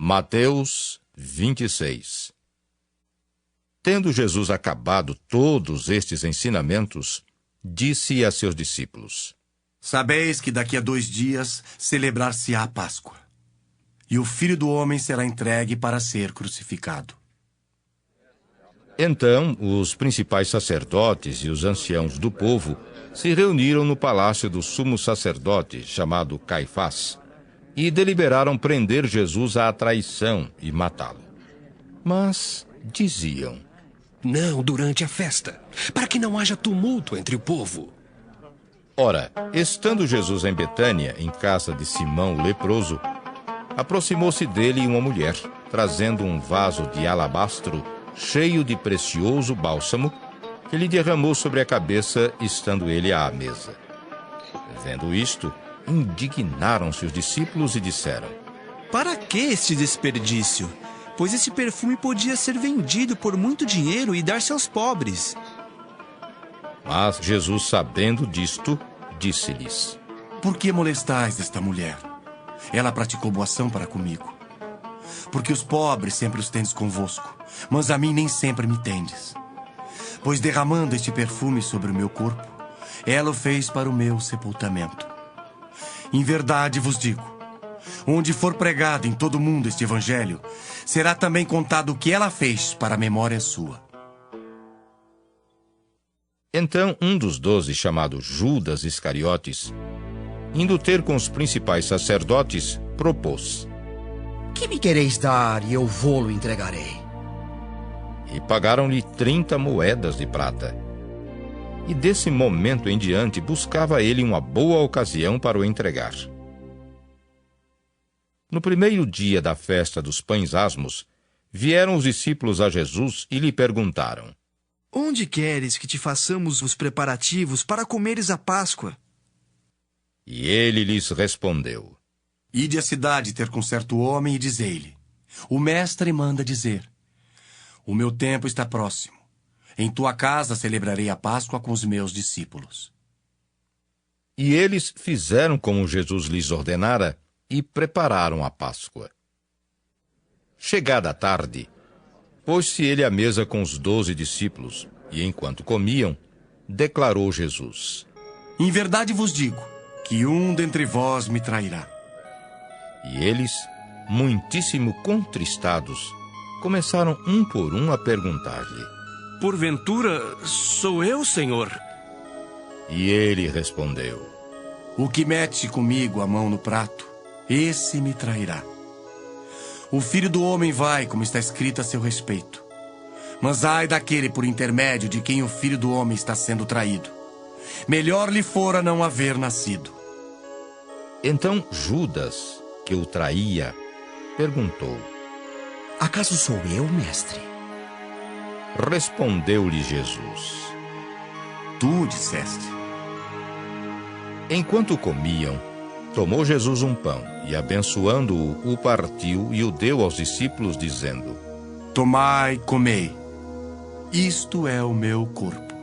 Mateus 26. Tendo Jesus acabado todos estes ensinamentos, disse a seus discípulos: Sabeis que daqui a 2 dias celebrar-se-á a Páscoa, e o Filho do Homem será entregue para ser crucificado. Então os principais sacerdotes e os anciãos do povo se reuniram no palácio do sumo sacerdote, chamado Caifás, e deliberaram prender Jesus à traição e matá-lo. Mas diziam: Não durante a festa, para que não haja tumulto entre o povo. Ora, estando Jesus em Betânia, em casa de Simão o leproso, aproximou-se dele uma mulher, trazendo um vaso de alabastro cheio de precioso bálsamo, que lhe derramou sobre a cabeça, estando ele à mesa. Vendo isto, indignaram-se os discípulos e disseram: Para que este desperdício? Pois esse perfume podia ser vendido por muito dinheiro e dar-se aos pobres. Mas Jesus, sabendo disto, disse-lhes: Por que molestais esta mulher? Ela praticou boa ação para comigo. Porque os pobres sempre os tendes convosco, mas a mim nem sempre me tendes. Pois derramando este perfume sobre o meu corpo, ela o fez para o meu sepultamento. Em verdade vos digo, onde for pregado em todo o mundo este evangelho, será também contado o que ela fez para a memória sua. Então um dos 12, chamado Judas Iscariotes, indo ter com os principais sacerdotes, propôs: Que me quereis dar e eu vô-lo entregarei? E pagaram-lhe 30 moedas de prata. E desse momento em diante buscava ele uma boa ocasião para o entregar. No primeiro dia da festa dos pães asmos, vieram os discípulos a Jesus e lhe perguntaram: Onde queres que te façamos os preparativos para comeres a Páscoa? E ele lhes respondeu: Ide à cidade ter com certo homem e dizei-lhe: O mestre manda dizer: O meu tempo está próximo. Em tua casa celebrarei a Páscoa com os meus discípulos. E eles fizeram como Jesus lhes ordenara e prepararam a Páscoa. Chegada a tarde, pôs-se ele à mesa com os 12 discípulos, e enquanto comiam, declarou Jesus: Em verdade vos digo que um dentre vós me trairá. E eles, muitíssimo contristados, começaram um por um a perguntar-lhe: Porventura, sou eu, Senhor? E ele respondeu: O que mete comigo a mão no prato, esse me trairá. O Filho do Homem vai, como está escrito a seu respeito. Mas ai daquele por intermédio de quem o Filho do Homem está sendo traído. Melhor lhe fora não haver nascido. Então Judas, que o traía, perguntou: Acaso sou eu, mestre? Respondeu-lhe Jesus: Tu disseste. Enquanto comiam, tomou Jesus um pão e, abençoando-o, o partiu e o deu aos discípulos, dizendo: Tomai, comei. Isto é o meu corpo.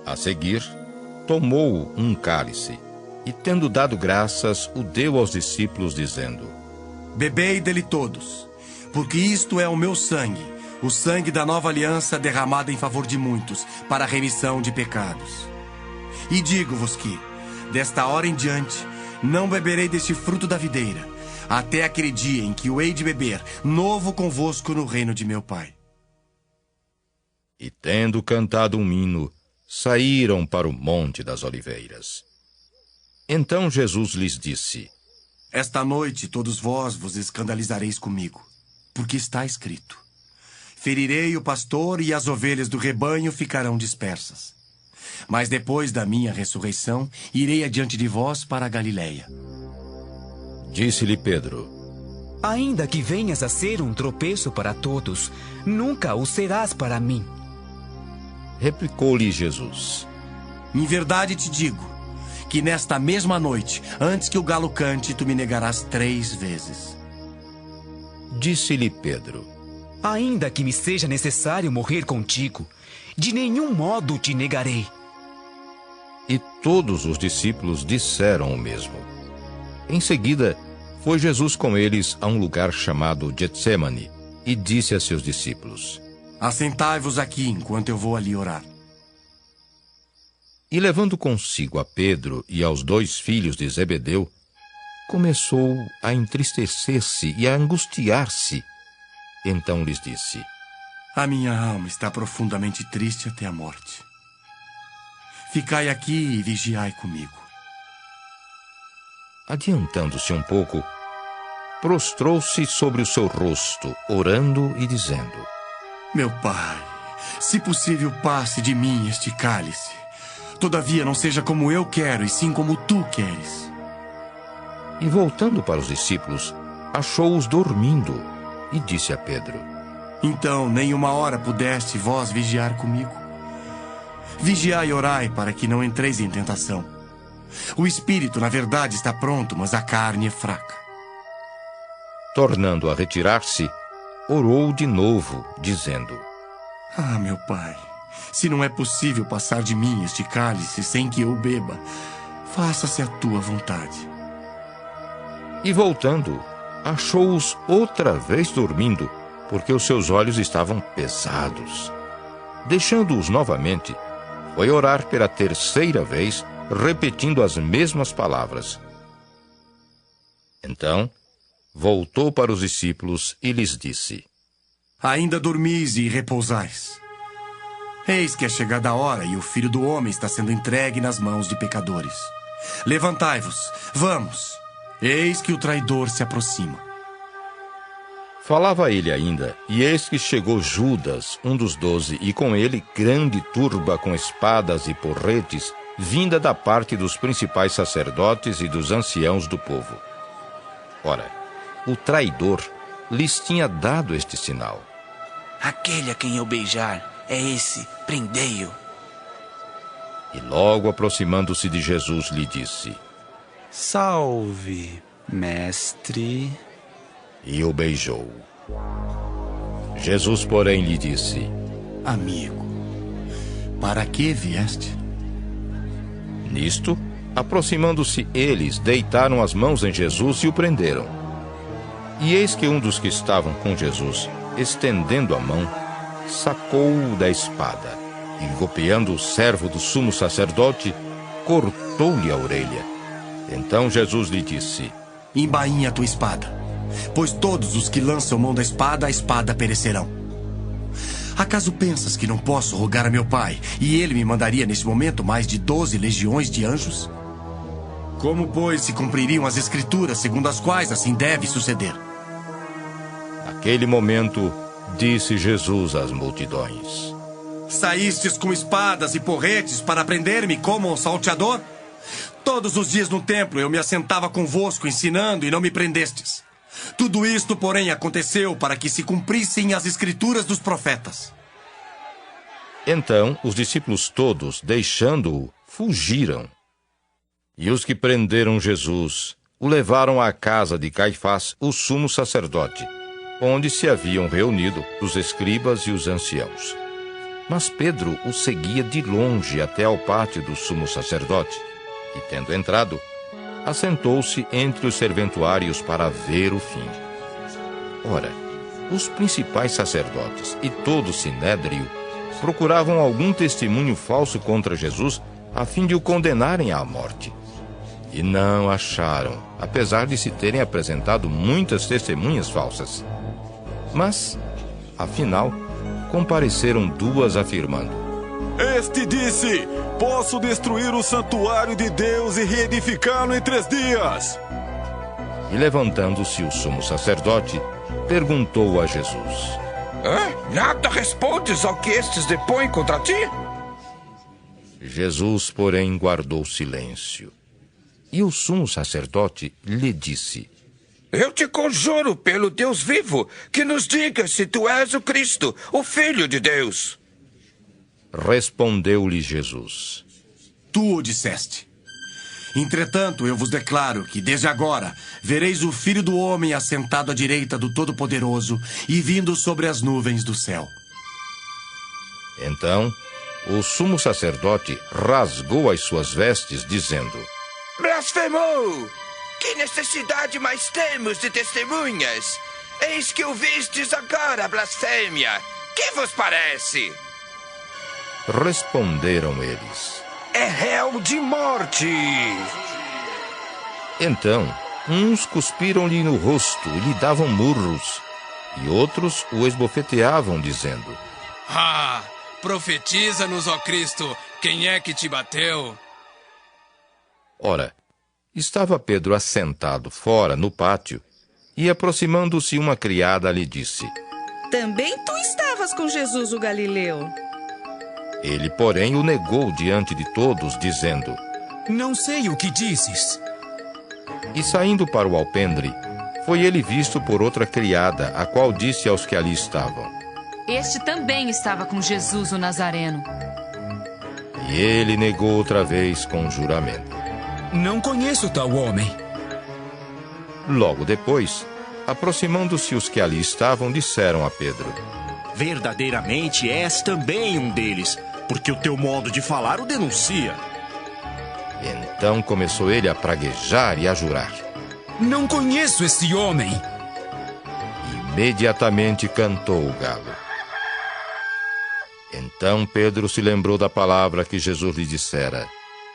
A seguir, tomou um cálice e, tendo dado graças, o deu aos discípulos, dizendo: Bebei dele todos, porque isto é o meu sangue, o sangue da nova aliança derramado em favor de muitos, para a remissão de pecados. E digo-vos que, desta hora em diante, não beberei deste fruto da videira, até aquele dia em que o hei de beber, novo convosco no reino de meu Pai. E tendo cantado um hino, saíram para o Monte das Oliveiras. Então Jesus lhes disse: Esta noite todos vós vos escandalizareis comigo, porque está escrito: Ferirei o pastor e as ovelhas do rebanho ficarão dispersas. Mas depois da minha ressurreição, irei adiante de vós para a Galileia. Disse-lhe Pedro: Ainda que venhas a ser um tropeço para todos, nunca o serás para mim. Replicou-lhe Jesus: Em verdade te digo, que nesta mesma noite, antes que o galo cante, tu me negarás 3 vezes. Disse-lhe Pedro: Ainda que me seja necessário morrer contigo, de nenhum modo te negarei. E todos os discípulos disseram o mesmo. Em seguida, Foi Jesus com eles a um lugar chamado Getsêmani e disse a seus discípulos: Assentai-vos aqui enquanto eu vou ali orar. E levando consigo a Pedro e aos 2 filhos de Zebedeu, começou a entristecer-se e a angustiar-se. Então lhes disse: A minha alma está profundamente triste até a morte. Ficai aqui e vigiai comigo. Adiantando-se um pouco, prostrou-se sobre o seu rosto, orando e dizendo: Meu Pai, se possível, passe de mim este cálice. Todavia, não seja como eu quero, e sim como tu queres. E voltando para os discípulos, achou-os dormindo e disse a Pedro: Então, nem uma hora pudeste vós vigiar comigo? Vigiai e orai para que não entreis em tentação. O espírito, na verdade, está pronto, mas a carne é fraca. Tornando a retirar-se, orou de novo, dizendo: Ah, meu Pai, se não é possível passar de mim este cálice sem que eu beba, faça-se a tua vontade. E voltando, achou-os outra vez dormindo, porque os seus olhos estavam pesados. Deixando-os novamente, foi orar pela 3ª vez, repetindo as mesmas palavras. Então, voltou para os discípulos e lhes disse: Ainda dormis e repousais. Eis que é chegada a hora e o Filho do Homem está sendo entregue nas mãos de pecadores. Levantai-vos, vamos. Eis que o traidor se aproxima. Falava ele ainda, e eis que chegou Judas, um dos 12, e com ele grande turba com espadas e porretes, vinda da parte dos principais sacerdotes e dos anciãos do povo. Ora, o traidor lhes tinha dado este sinal: Aquele a quem eu beijar é esse, prendei-o. E logo aproximando-se de Jesus, lhe disse: Salve, mestre. E o beijou. Jesus, porém, lhe disse: Amigo, para que vieste? Nisto, aproximando-se eles, deitaram as mãos em Jesus e o prenderam. E eis que um dos que estavam com Jesus, estendendo a mão, sacou-o da espada e, golpeando o servo do sumo sacerdote, cortou-lhe a orelha. Então Jesus lhe disse: Embainha a tua espada, pois todos os que lançam mão da espada, a espada perecerão. Acaso pensas que não posso rogar a meu Pai, e ele me mandaria nesse momento mais de 12 legiões de anjos? Como, pois, se cumpririam as escrituras segundo as quais assim deve suceder? Naquele momento, disse Jesus às multidões: Saístes com espadas e porretes para prender-me como um salteador? Todos os dias no templo eu me assentava convosco ensinando e não me prendestes. Tudo isto, porém, aconteceu para que se cumprissem as escrituras dos profetas. Então os discípulos todos, deixando-o, fugiram. E os que prenderam Jesus o levaram à casa de Caifás, o sumo sacerdote, onde se haviam reunido os escribas e os anciãos. Mas Pedro o seguia de longe até ao pátio do sumo sacerdote, e, tendo entrado, assentou-se entre os serventuários para ver o fim. Ora, os principais sacerdotes e todo o sinédrio procuravam algum testemunho falso contra Jesus, a fim de o condenarem à morte. E não acharam, apesar de se terem apresentado muitas testemunhas falsas. Mas, afinal, compareceram 2 afirmando: Este disse: Posso destruir o santuário de Deus e reedificá-lo em 3 dias. E levantando-se o sumo sacerdote, perguntou a Jesus: Nada respondes ao que estes depõem contra ti? Jesus, porém, guardou silêncio. E o sumo sacerdote lhe disse: Eu te conjuro pelo Deus vivo, que nos diga se tu és o Cristo, o Filho de Deus. Respondeu-lhe Jesus: Tu o disseste. Entretanto, eu vos declaro que, desde agora, vereis o Filho do Homem assentado à direita do Todo-Poderoso e vindo sobre as nuvens do céu. Então, o sumo sacerdote rasgou as suas vestes, dizendo: Blasfemou! Que necessidade mais temos de testemunhas? Eis que ouvistes agora a blasfêmia. Que vos parece? Responderam eles: É réu de morte. Então, uns cuspiram-lhe no rosto e lhe davam murros, e outros o esbofeteavam, dizendo: Ah, profetiza-nos, ó Cristo, quem é que te bateu? Ora, estava Pedro assentado fora, no pátio, e aproximando-se uma criada lhe disse: Também tu estavas com Jesus o Galileu. Ele, porém, o negou diante de todos, dizendo: Não sei o que dizes. E saindo para o alpendre, foi ele visto por outra criada, a qual disse aos que ali estavam: Este também estava com Jesus o Nazareno. E ele negou outra vez com juramento: Não conheço tal homem. Logo depois, aproximando-se os que ali estavam, disseram a Pedro: Verdadeiramente és também um deles, porque o teu modo de falar o denuncia. Então começou ele a praguejar e a jurar: Não conheço esse homem. Imediatamente cantou o galo. Então Pedro se lembrou da palavra que Jesus lhe dissera: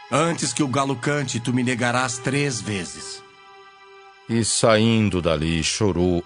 Antes que o galo cante, tu me negarás 3 vezes. E saindo dali chorou